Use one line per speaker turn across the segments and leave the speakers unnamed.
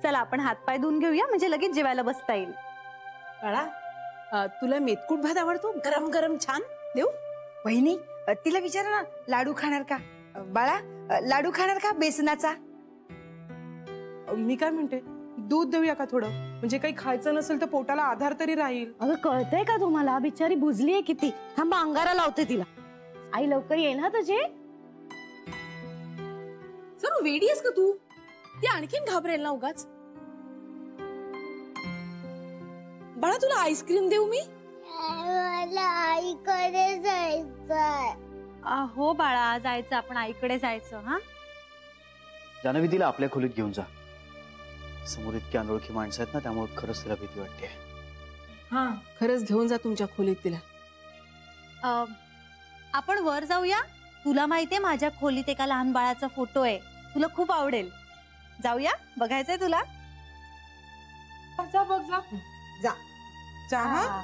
चला आपण हातपाय धुवून घेऊया, म्हणजे लगेच जेवायला बसता येईल.
बाळा, तुला मेतकूट भात आवडतो? गरम गरम छान देऊ?
वहिनी, तिला विचारा ना, लाडू खाणार का? बाळा, लाडू खाणार का बेसनाचा?
मी काय म्हणते, दूध देऊया का थोडं? म्हणजे काही खायचं नसेल तर पोटाला आधार तरी राहील.
अगं कळतंय का तुम्हाला, बिचारी बुजलीये किती. थांबा, अंगारा लावते तिला. आई लवकर येईल ना तुझे.
सर वेडी आहेस का तू? ती आणखीन घाबरेल ना उगाच. बाळा, तुला आईस्क्रीम देऊ मी?
मला आईकडे जायचंय.
हो बाळा, जायचं आपण आईकडे जायचं. हा
जान्हवी, तिला आपल्या खोलीत घेऊन जा. समोर इतकी अनोळखी माणसं आहेत ना, त्यामुळे खरंच तिला भीती वाटते.
हा, खरंच घेऊन जा तुमच्या खोलीत तिला.
आपण वर जाऊया. तुला माहितीये माझ्या खोलीत एका लहान बाळाचा फोटो आहे, तुला खूप आवडेल. जाऊया, बघायचंय तुला?
जा बघ, जा
जा
जा. हा,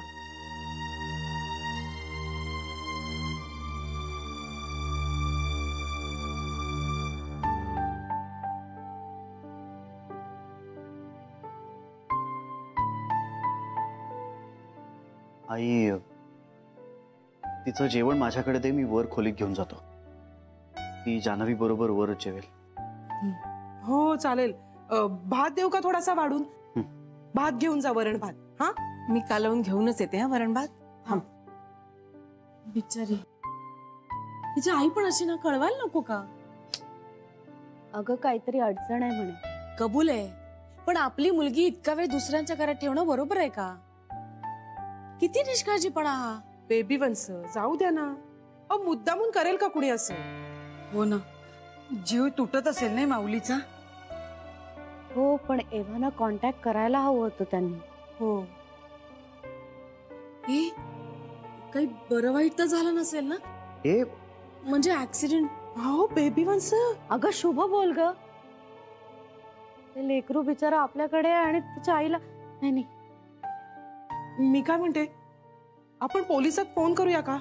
आई, तिचं जेवण माझ्याकडे दे, मी वर खोलीत घेऊन जातो. ती जान्हवी बरोबर वरच जेवेल.
हो चालेल. भात देऊ का थोडासा वाढून? भात घेऊन जा, वरण भात. हा, मी कालवून घेऊनच येते. हा, वरण भात. हा, बिचारी तिची आई पण अशी ना, कळवायला नको का?
अगं काहीतरी अडचण आहे म्हणे.
कबूल आहे, पण आपली मुलगी इतका वेळ दुसऱ्यांच्या घरात ठेवणं बरोबर आहे का? किती निष्काळजीपणा हा. बेबी वंस, जाऊ द्या ना. मुद्दामून करेल का कुणी असं?
हो ना, जीव तुटत असेल नाही माऊलीचा.
हो, पण एव्हाना कॉन्टॅक्ट करायला हवं होतं त्यांनी.
हो, हे काही बरं वाईट तर झालं नसेल ना?
हे
म्हणजे ऍक्सिडेंट. हो, बेबी वंस.
अगं शुभ बोल ग. ते लेकरू बिचारा आपल्याकडे आणि तिच्या आईला. नाही,
मी काय म्हणते, आपण पोलिसात फोन करूया का?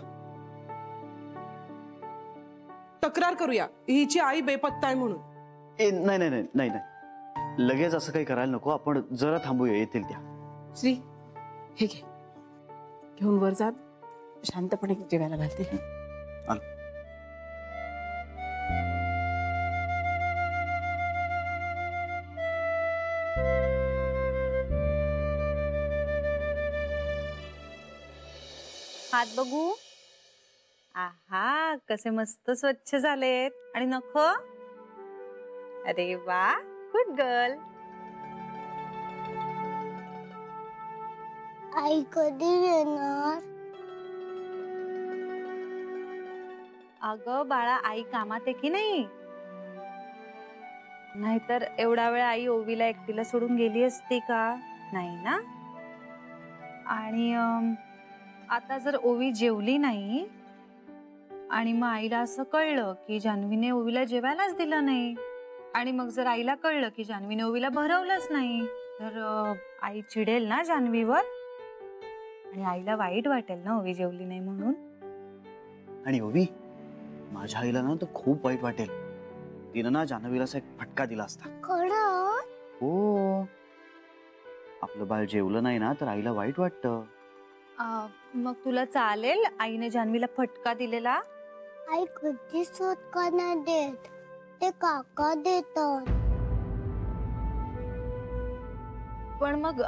तक्रार करूया, हिची आई बेपत्ता आहे म्हणून.
नाही नाही नाही नाही नाही, लगेच असं काही करायला नको. आपण जरा थांबूया, येतील त्या.
श्री, हे घे, घेऊन वर जात शांतपणे जेवायला घालते.
हात बघू. आहा, कसे मस्त स्वच्छ झालेत. आणि नख, अरे वा, गुड गर्ल.
आई कधी येणार?
अगं बाळा, आई कामात आहे की नाही? नाहीतर एवढा वेळ आई ओवीला एकटीला सोडून गेली असती का? नाही ना. आणि आता जर ओवी जेवली नाही आणि मग आईला असं कळलं की जान्हवीने ओवीला जेवायलाच दिलं नाही, आणि मग जर आईला कळलं की जान्हवीने ओवीला भरवलंच नाही, तर आई चिडेल ना जान्हवीवर, आणि आईला वाईट वाटेल ना ओवी जेवली नाही म्हणून.
आणि ओवी, माझ्या आईला ना तर खूप वाईट वाटेल. तिनं ना जान्हवीला असा एक फटका दिला असता.
खरं?
हो, आपलं बाळ जेवलं नाही ना तर आईला वाईट वाटतं.
मग तुला चालेल आईने जान्हवीला फटका दिलेला?
आई कधीच फटका नाही देत, ते काका देतात.
पण मग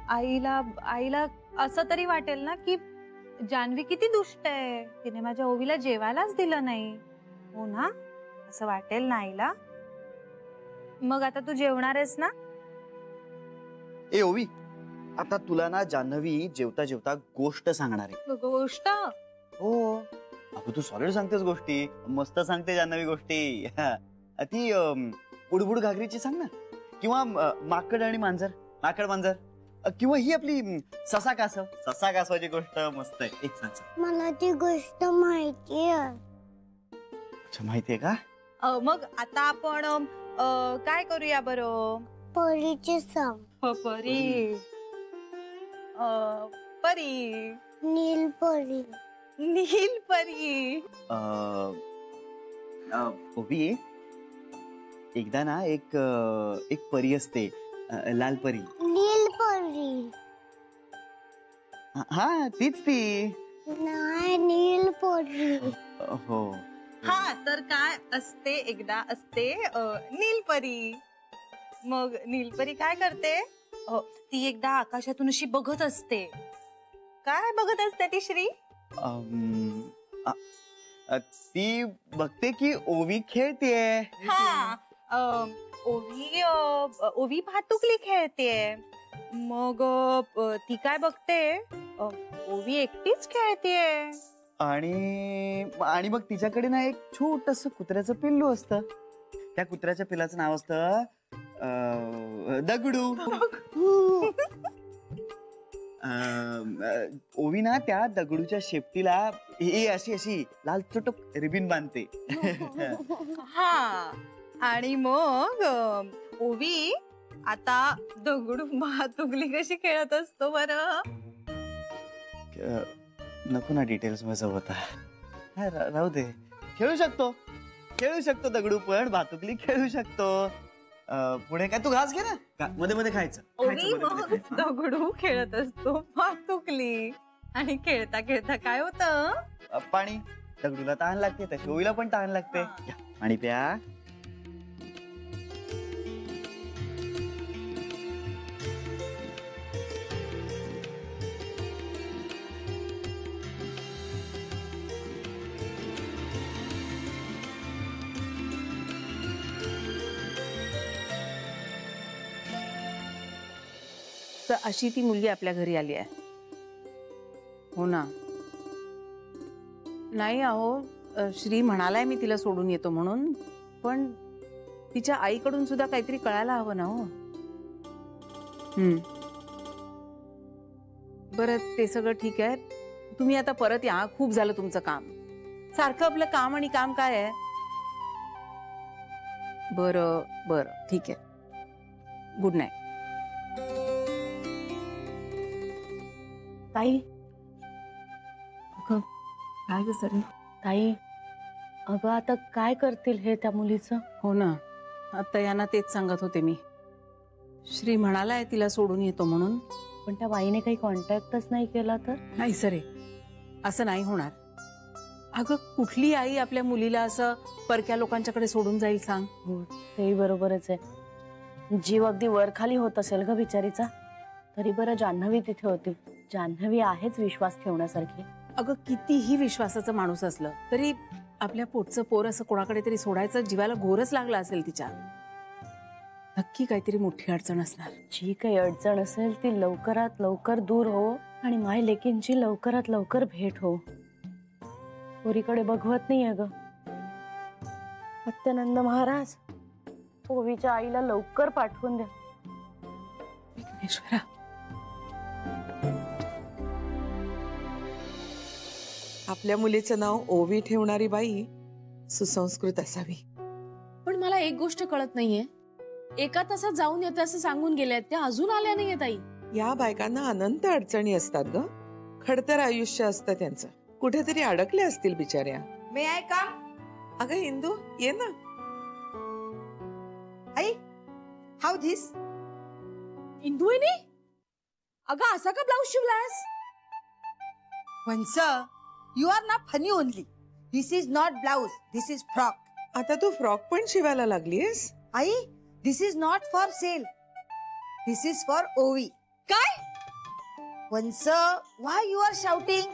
आईला असं तरी वाटेल ना की जान्हवी किती दुष्ट आहे, तिने माझ्या ओवीला जेवायलाच दिलं नाही. हो ना, असं वाटेल ना आईला. मग आता तू जेवणार आहेस ना?
ए ओवी, आता तुला ना जान्हवी जेवता जेवता गोष्ट सांगणार आहे.
गोष्ट?
हो, अगं तू सॉलिड सांगतेस गोष्टी, मस्त सांगते जान्हवी गोष्टी. ती बुडबुड घागरीची सांग ना, किंवा माकड आणि मांजर, माकड मांजर, किंवा ही आपली ससा कासवाची गोष्ट मस्त आहे. एक सांग.
मला ती गोष्ट माहिती आहे.
अच्छा, माहितीये का?
मग आता आपण काय करूया बरं?
परीची सांग.
परी, परी,
नीलपरी.
नीलपरी.
ओवी, एकदा ना एक परी असते, लालपरी.
नीलपरी.
हा तीच ती.
नाही नीलपरी.
हो.
हा तर काय असते, एकदा असते नीलपरी. मग नीलपरी काय करते, ती एकदा आकाशातून अशी बघत असते. काय बघत असते ती श्री?
ती बघते की ओवी खेळतेय.
हा ओवी भातुकली खेळतेय. मग ती काय बघते, ओवी एकटीच खेळतेय.
आणि मग तिच्याकडे ना एक छोटस कुत्र्याचं पिल्लू असतं. त्या कुत्र्याच्या पिल्लाचं नाव असतं दगडू. ओवी ना त्या दगडूच्या शेपटीला अशी अशी लाल चटक रिबीन बांधते.
हा आणि मग ओवी आता दगडू भातुकली कशी खेळत असतो बरं?
नको ना डिटेल्स मध्ये होता. राहू दे. खेळू शकतो दगडू, पण भातुकली खेळू शकतो. पुढे काय तू घास घे ना, मध्ये मध्ये खायचं.
ओवी मग दगडू खेळत असतो भातुकली, आणि खेळता खेळता काय होतं,
पाणी. दगडूला तहान लागते, तशी ओवीला पण तहान लागते. पाणी प्या.
तर अशी ती मुलगी आपल्या घरी आली आहे. हो ना. नाही अहो, श्री म्हणालाय मी तिला सोडून येतो म्हणून, पण तिच्या आईकडून सुद्धा काहीतरी कळायला हवं ना हो. बरं ते सगळं ठीक आहे. तुम्ही आता परत या. खूप झालं तुमचं काम. सारखं आपलं काम आणि काम काय आहे. बरं बरं ठीक आहे. Good night.
ताई, अगं काय ग सर ताई, अगं आता काय करतील हे त्या मुलीचं?
हो ना, आता यांना तेच सांगत होते मी. श्री म्हणालाय तिला सोडून येतो म्हणून,
पण त्या बाईने काही कॉन्टॅक्टच नाही केला तर?
नाही सरे, असं नाही होणार. अगं कुठली आई आपल्या मुलीला असं परक्या लोकांच्याकडे सोडून जाईल सांग?
हो तेही बरोबरच आहे. जीव अगदी वर खाली होत असेल ग बिचारीचा. तरी बरं जान्हवी तिथे होती. जान्हवी आहेच विश्वास ठेवण्यासारखी.
अगं कितीही विश्वासाचं माणूस असलं तरी आपल्या पोटचं पोर असं कोणाकडे तरी सोडायचं जीवाला घोरच लागला असेल तिच्या. नक्की काहीतरी मोठी अडचण असणार.
जी काही अडचण असेल ती लवकरात लवकर दूर हो, आणि माय लेकींची लवकरात लवकर भेट हो. पोरीकडे बघवत नाहीये ग. सत्यानंद महाराज, ओवीच्या आईला लवकर पाठवून द्या.
विघ्नेश्वरा, आपल्या मुलीचं नाव ओवी ठेवणारी बाई सुसंस्कृत असावी.
पण मला एक गोष्ट कळत नाहीये, एका तासात जाऊन येते असं सांगून गेल्या, त्या अजून आल्या नाहीये ताई.
या बायकांना अनंत अडचणी असतात ग. खडतर आयुष्य असतं त्यांचं. कुठेतरी अडकले असतील बिचाऱ्या.
मे आय कम?
अगं इंदू ये ना.
आई, हाऊ धिस?
इंदुनी, अगं असा का ब्लाऊज शिवलास?
वंस, you are not funny only. This is not blouse, this is frock.
आता तू फ्रॉक पण शिवायला लागलीस?
आई, this is not for sale, this is for Ovi.
काय?
वंस, व्हाय यू आर शाउटिंग?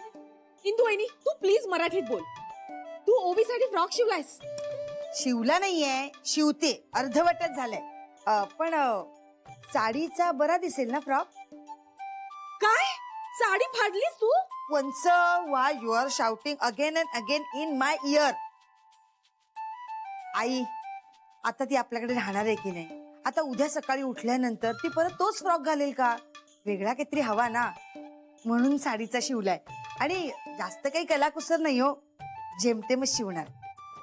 इंदुनी, तू प्लीज मराठीत बोल. तू ओवीसाठी फ्रॉक शिवलायस?
शिवला नाहीये, शिवते. अर्धवटच झालंय. पण साडीचा बरा दिसेल ना फ्रॉक?
काय? साडी फाडलीस तू?
वंस, why you are shouting again and again in my ear? आई, आता ती आपल्याकडे राहणार आहे की नाही? आता उद्या सकाळी उठल्यानंतर ती परत तोच फ्रॉक घालेल का? वेगळा काहीतरी हवा ना, म्हणून साडीचा शिवलाय. आणि जास्त काही कलाकुसर नाही हो, जेमतेमच शिवणार.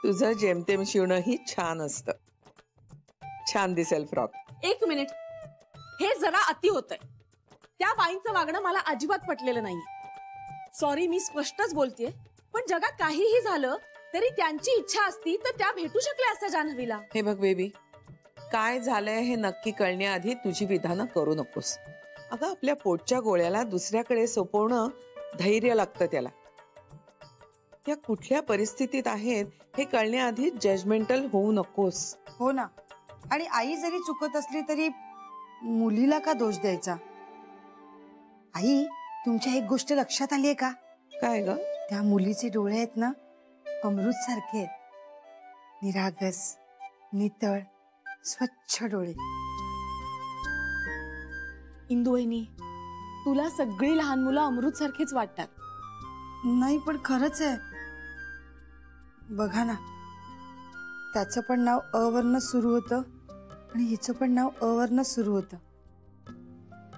तुझं जेमतेम शिवणं ही छान असतं. छान दिसेल फ्रॉक.
एक मिनिट, हे जरा अति होतंय. त्या बाईंचं वागणं मला अजिबात पटलेलं नाही. सॉरी, मी स्पष्टच बोलतेय. पण जगात काहीही झालं तरी त्यांची इच्छा असती तर त्या भेटू शकल्या असत्या जान्हवीला.
हे बघ बेबी, काय झालंय हे नक्की कळण्याआधी तुझी विधानं करू नकोस. अगं आपल्या पोटच्या गोळ्याला दुसऱ्याकडे सोपवणं धैर्य लागतं त्याला. त्या कुठल्या परिस्थितीत आहेत हे कळण्याआधी जजमेंटल होऊ नकोस.
हो ना. आणि आई जरी चुकत असली तरी मुलीला का दोष द्यायचा? आई, तुमच्या एक गोष्ट लक्षात आली आहे का?
काय ग?
त्या मुलीचे डोळे आहेत ना, अमृत सारखे आहेत. निरागस, नितळ, स्वच्छ डोळे.
इंदू वहिनी, तुला सगळी लहान मुलं अमृत सारखीच वाटतात.
नाही पण खरंच आहे. बघा ना, त्याचं पण नाव अ वरनं सुरू होतं आणि हिचं पण नाव अ वरनं सुरू होतं.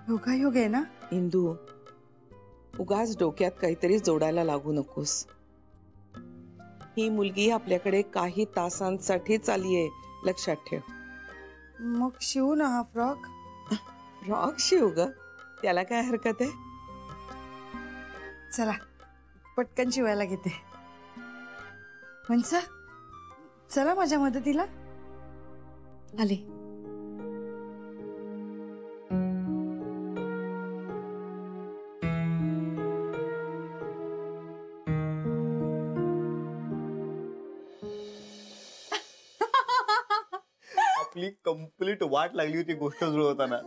योगायोग आहे ना.
इंदू, उगाच डोक्यात काहीतरी जोडायला लागू नकोस. ही मुलगी आपल्याकडे काही तासांसाठीच आलीये, लक्षात ठेव.
मग शिवू ना हा फ्रॉक.
फ्रॉक शिव ग, त्याला काय हरकत आहे.
चला पटकन शिवायला घेते. म्हणजे चला माझ्या मदतीला.
आले.
आपली कंप्लीट वाट लागली होती गोष्ट जुळवताना.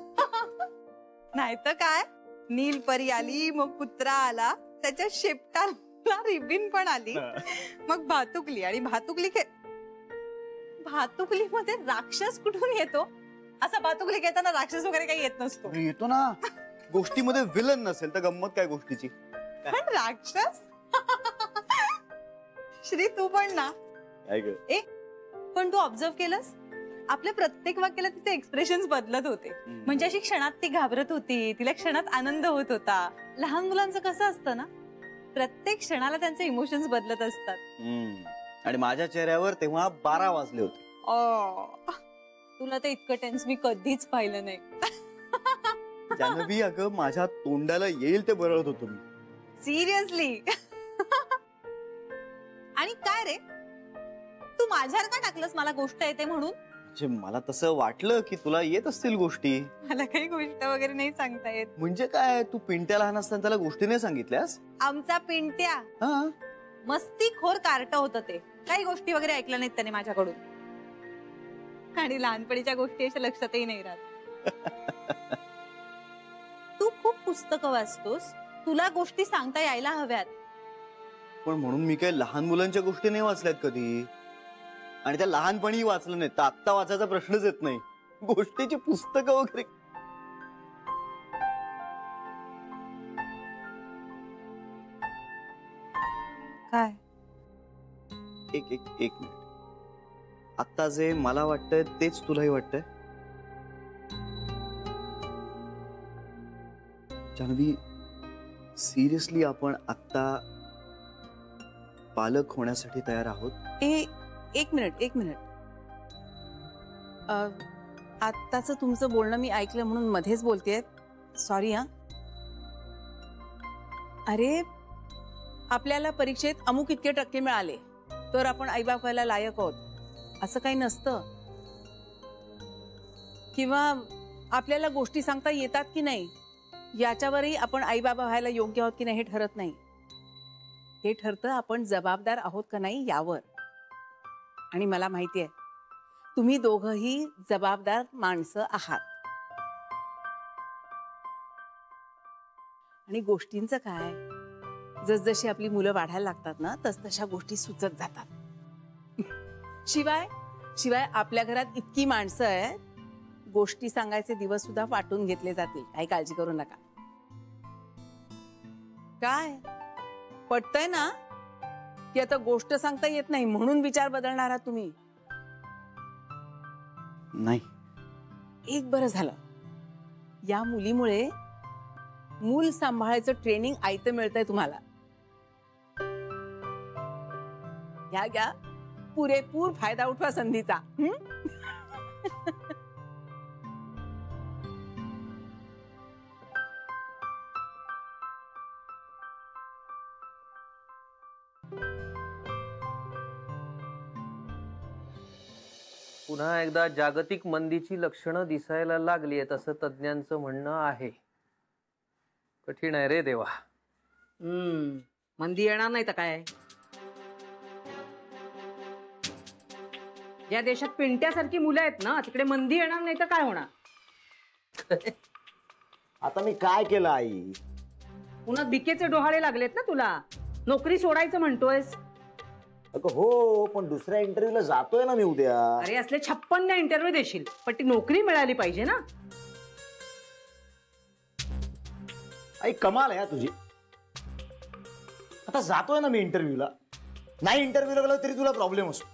नाही तर काय, नीलपरी आली, मग कुत्रा आला, त्याच्या शेपटाला रिबीन पण आली, मग भातुकली, आणि भातुकली मध्ये राक्षस कुठून येतो? असा भातुकली घेताना राक्षस वगैरे काही येत नसतो.
येतो ना. गोष्टीमध्ये विलन नसेल तर गंमत काय गोष्टीची.
पण राक्षस श्री तू पण ना.
काय ग?
पण तू ऑब्झर्व केलंस, आपल्या प्रत्येक वाक्याला तिचे एक्सप्रेशन्स बदलत होते. म्हणजे अशी क्षणात ती घाबरत होती, तिला क्षणात आनंद होत होता. लहान मुलांचं कसं असतं ना, प्रत्येक क्षणाला त्यांचे इमोशन्स बदलत असतात.
आणि माझ्या चेहऱ्यावर तेव्हा 12 वाजले होते.
तुला तर इतकं टेन्स मी कधीच पाहिलं नाही.
जान्हवी, अगं माझ्या तोंडाला येईल ते बरळत होतो मी.
सिरियसली. आणि काय रे, तू माझ्यावर का टाकलंस मला गोष्ट येते म्हणून?
म्हणजे मला तसं वाटलं की तुला येत असतील गोष्टी.
मला काही गोष्ट वगैरे नाही सांगता येत.
म्हणजे काय, तू पिंट्या लहान असताना त्याला गोष्टी नाही सांगितल्यास?
आमचा पिंट्या
हा,
मस्तीखोर कार्ट होतं ते. काही गोष्टी वगैरे ऐकल्या नाहीत त्याने माझ्याकडून. आणि लहानपणीच्या गोष्टी अशा लक्षातही नाही राहत. तू खूप पुस्तकं वाचतोस, तुला गोष्टी सांगता यायला हव्यात.
पण म्हणून मी काही लहान मुलांच्या गोष्टी नाही वाचल्यात कधी. आणि त्या लहानपणी वाचलं नाही तर आत्ता वाचायचा प्रश्नच येत नाही. गोष्टीची पुस्तकं वगैरे.
काय?
एक मिनिट. आता जे मला वाटतंय तेच तुलाही वाटतंय? जान्हवी, सिरियसली आपण आत्ता पालक होण्यासाठी तयार आहोत?
एक मिनिट. आत्ताच तुमचं बोलणं मी ऐकलं म्हणून मध्येच बोलतेय, सॉरी हा. अरे, आपल्याला परीक्षेत अमुक इतके टक्के मिळाले तर आपण आईबाप व्हायला लायक आहोत असं काही नसतं. किंवा आपल्याला गोष्टी सांगता येतात की नाही याच्यावरही आपण आईबाबा व्हायला योग्य आहोत की नाही हे ठरत नाही. हे ठरतं आपण जबाबदार आहोत का नाही यावर. आणि मला माहिती आहे तुम्ही दोघंही जबाबदार माणसं आहात. आणि गोष्टींचं काय, जसजशी आपली मुलं वाढायला लागतात ना तसतशा गोष्टी सुचत जातात. शिवाय आपल्या घरात इतकी माणसं आहेत, गोष्टी सांगायचे दिवस सुद्धा वाटून घेतले जातील, काही काळजी करू नका. काय पटतंय ना की आता गोष्ट सांगता येत नाही म्हणून विचार बदलणार आहात तुम्ही?
नाही.
एक बरं झालं, या मुलीमुळे मूल सांभाळायचं ट्रेनिंग आयतं मिळतंय तुम्हाला. घ्या पुरेपूर फायदा उठवा संधीचा.
पुन्हा एकदा जागतिक मंदीची लक्षणं दिसायला लागली आहेत असं तज्ज्ञांचं म्हणणं आहे. कठीण आहे रे देवा.
मंदी येणार नाही तर काय. या देशात पिंट्यासारखी मुलं आहेत ना, तिकडे मंदी येणार नाही तर काय होणार.
आता मी काय केलं आई?
पुन्हा बिकेचे डोहाळे लागलेत ना तुला. नोकरी सोडायचं म्हणतोयस.
अगं हो, पण दुसऱ्या इंटरव्ह्यूला जातोय ना मी उद्या.
अरे असले 56 इंटरव्ह्यू देशील, पण ती नोकरी मिळाली पाहिजे ना.
आई कमाल आहे तुझी. आता जातोय ना मी इंटरव्ह्यूला. नाही इंटरव्ह्यूला गेलो तरी तुला प्रॉब्लेम असतो.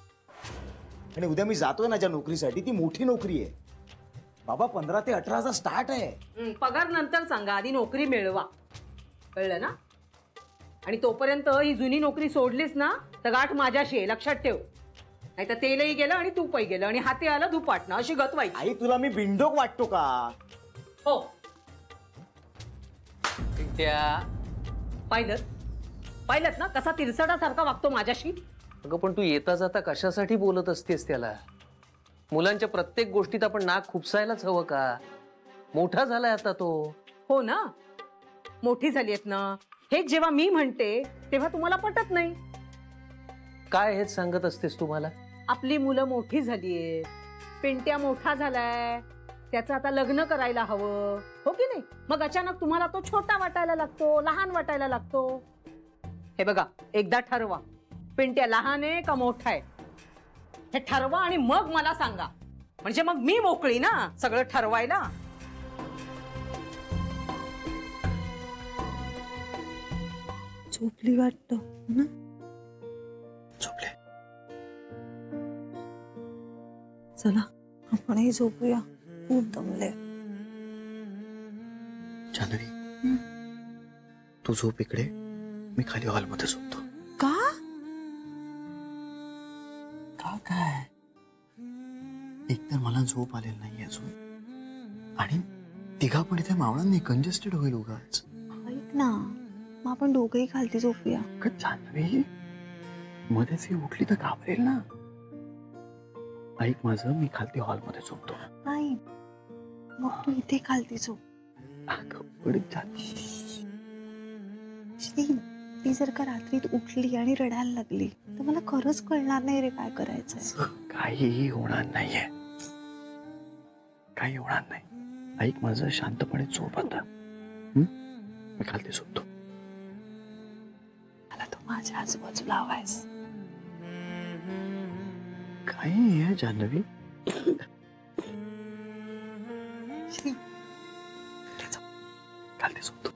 आणि उद्या मी जातोय ना ज्या नोकरीसाठी, ती मोठी नोकरी आहे बाबा. 15 ते 18 स्टार्ट आहे.
पगार नंतर सांगा, आधी नोकरी मिळवा. कळलं ना. आणि तोपर्यंत ही जुनी नोकरी सोडलीस ना तर गाठ माझ्याशी आहे, लक्षात ठेव. नाही तर तेलही गेलं आणि तूपही गेलं आणि हाती आलं धुपाटणं, अशी गत व्हायची.
आई तुला मी बिंडोक वाटतो का?
हो. पाहिलं ना कसा तिरसडासारखा वागतो माझ्याशी.
अगं पण तू येता जाता कशासाठी बोलत असतेस त्याला? मुलांच्या प्रत्येक गोष्टीत आपण नाक खुपसायलाच हवं का? मोठा झालाय आता तो.
हो ना, मोठी झालीयत ना. हेच जेव्हा मी म्हणते तेव्हा तुम्हाला पटत नाही.
काय हेच सांगत असतेस तुम्हाला?
आपली मुलं मोठी झालीयेत, पिंट्या मोठा झालाय, त्याचं आता लग्न करायला हवं, हो की नाही? मग अचानक तुम्हाला तो छोटा वाटायला लागतो, लहान वाटायला लागतो. हे बघा, एकदा ठरवा, पिंट्या लहान आहे का मोठा आहे हे ठरवा आणि मग मला सांगा. म्हणजे मग मी मोकळी ना सगळं ठरवायला.
झोपली वाटतं ना.
झोपले.
चला आपणही झोपूया, खूप दमले.
जान्हवी तू झोप इकडे, मी खाली हॉलमध्ये झोपतो.
का?
का काय? एकतर मला झोप आलेली नाही अजून, आणि तिघा पण इथे मावळांनी कंजेस्टेड होईल उगाच.
ऐक ना, मग आपण दोघंही खालती झोपूया.
जान्हवी मध्येच ही उठली तर घाबरेल ना. ऐक माझं, मी खालती हॉलमध्ये झोपतो.
नाही, मग तू इथे खालती झोप. ती जर का रात्रीत उठली आणि रडायला लागली तर मला खरंच कळणार नाही रे काय करायचंय.
काहीही होणार नाहीये, काही होणार नाही. ऐक माझं, शांतपणे झोप आता. मी खालती झोपतो.
मला तू माझ्या आजूबाजूला हवायस.
काही आहे जान्हवी. खालती झोपतो.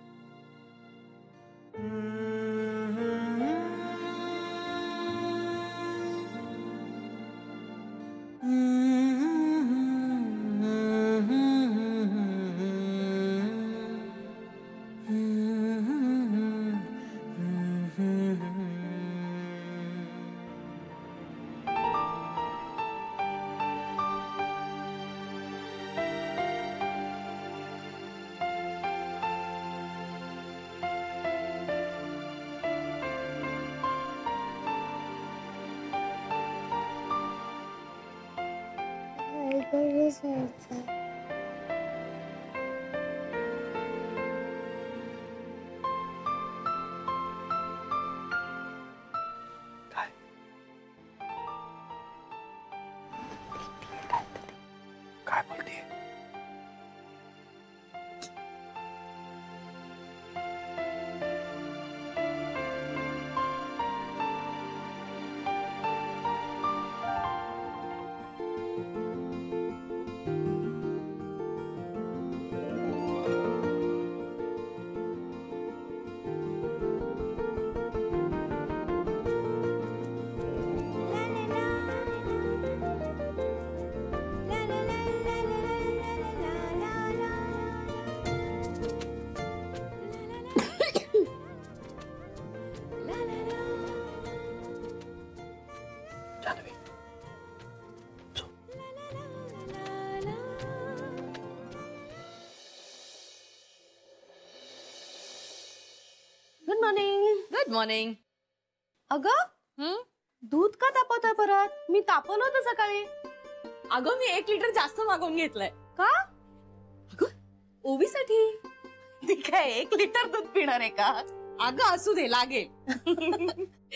घरी जायचं.
काय बोलते?
Good morning.
अगं दूध का तापवतोय परत? मी तापवलं होतं सकाळी.
अगं मी 1 लिटर जास्त मागवून घेतलंय. का? अगं ओवीसाठी.
ती काय 1 लिटर दूध पिणार आहे का?
अगं असू दे, लागेल.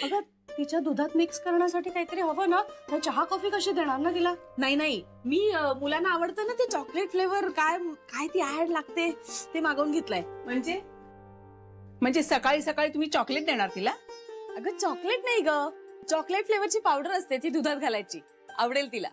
अगं तिच्या दुधात मिक्स करण्यासाठी काहीतरी हवं ना. तर चहा कॉफी कशी देणार ना तिला?
नाही मी मुलांना आवडतं ना ते चॉकलेट फ्लेवर, काय काय ती ऍड लागते ते मागवून घेतलंय.
म्हणजे सकाळी सकाळी तुम्ही चॉकलेट देणार तिला?
अगं चॉकलेट नाही ग, चॉकलेट फ्लेवरची पावडर असते ती दुधात घालायची, आवडेल तिला.